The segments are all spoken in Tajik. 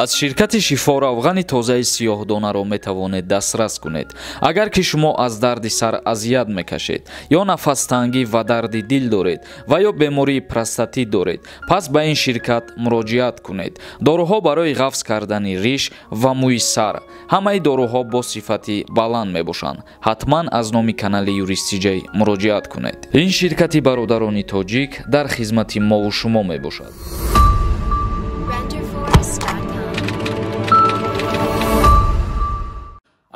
аз ширкати шифоравғани тозаи сиёҳдонаро метавонед дастрас кунед. Агар ки шумо аз дарди сар азият мекашед ё нафастангӣ ва дарди дил доред ва ё бемории простатит доред, пас ба ин ширкат муроҷиат кунед. доруҳо барои ғафз кардани риш ва мӯи сар. ҳамаи доруҳо бо сифати баланд мебошанд. ҳатман аз номи канали юристиҷай муроҷиат кунед. ин ширкати бародарони тоҷик дар хизмати мову шумо мебошад.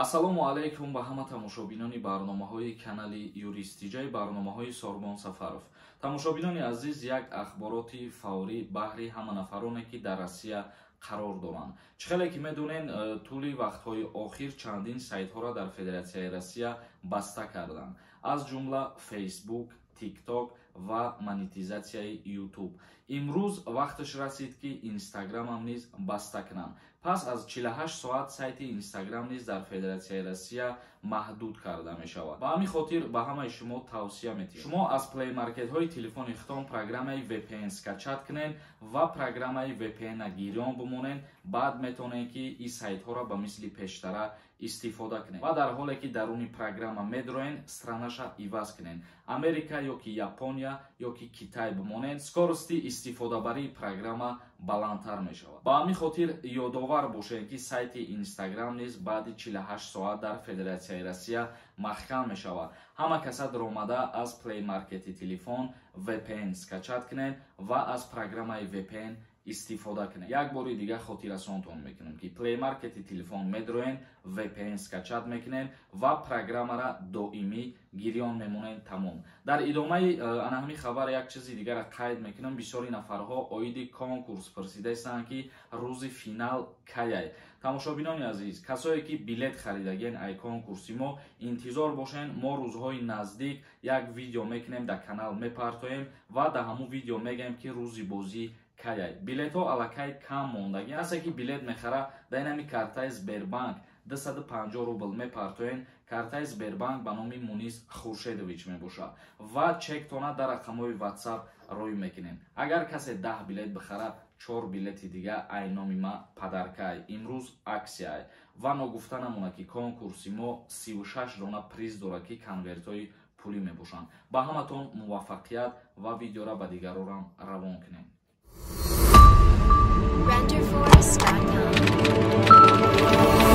ассалому алайкум ба ҳама тамошобинони барномаҳои канали юристиҷай, барномаҳои Сормон Сафаров. Тамошобинони азиз, як ахбороти фаврӣ баҳри ҳама нафароне ки дар Россия қарор доранд. чӣ хеле ки медонен, тӯли вақтҳои охир чандин сайтҳоро дар Федератсияи Россия баста карданд, аз ҷумла Facebook, TikTok ва монетизатсияи YouTube. имрӯз вақташ расид ки Instagram-ам низ баста кунанд. пас аз 48 соат сайти Instagram низ дар Федератсияи Россия маҳдуд карда мешавад. ба ҳамин хотир ба ҳамаи шумо тавсия метиҳам, шумо аз плей маркетҳои телефони худтон программаи VPN скачат кунед ва программаи VPN-а гирён бимонед. баъд метавонед ки ин сайтҳоро ба мисли пештара истифода кунед ва дар ҳоле ки даруни программа медроен, странаша иваз кунед. Америка ё ки Япония ё ки Китай бимонед, скорости истифодабарии программа баландтар мешавад. ба ҳамин хотир ёдовар бошед ки сайти Instagram низ баъди 48 соат дар Федератсияи Россия маҳкам мешавад. ҳама каса даромада аз плей маркети телефон VPN скачат кунед ва аз программаи VPN истифода кунед. як бори дига хотиррасонтон мекунем ки плей маркети телефон медроен, VPN скачат мекунед ва программаро доимӣ гирён мемонед. тамом. дар идомаи анаҳамин хабар як чизи дигаро қайд мекунам. бисёри нафарҳо оиди конкурс пурсидаистанд ки рӯзи финал каяй. тамошобинони азиз, касое ки билет харидаген ай конкурси мо, интизор бошен. мо рӯзҳои наздик як видео мекунем, дар канал мепартоем ва дар ҳамун видео мегӯем ки рӯзи бозӣ каяй. билетҳо аллакай кам мондагӣ. асе ки билет мехара дар инами картаи Сбербанк 250 рубл мепартоен. картаи Сбербанк ба номи Мунис Хуршедович мебошад ва чектона дар рақамҳои WhatsApp рӯй мекунем. агар касе 10 билет бихара, 4 билети дига ай номи ма падаркай. имрӯз аксияй ва ногуфта намона ки конкурси мо 36 дона приз дорад ки конвертҳои пулӣ мебошанд. ба ҳаматон муваффақият ва видеоро ба дигарорам равон кунед. renderforest.com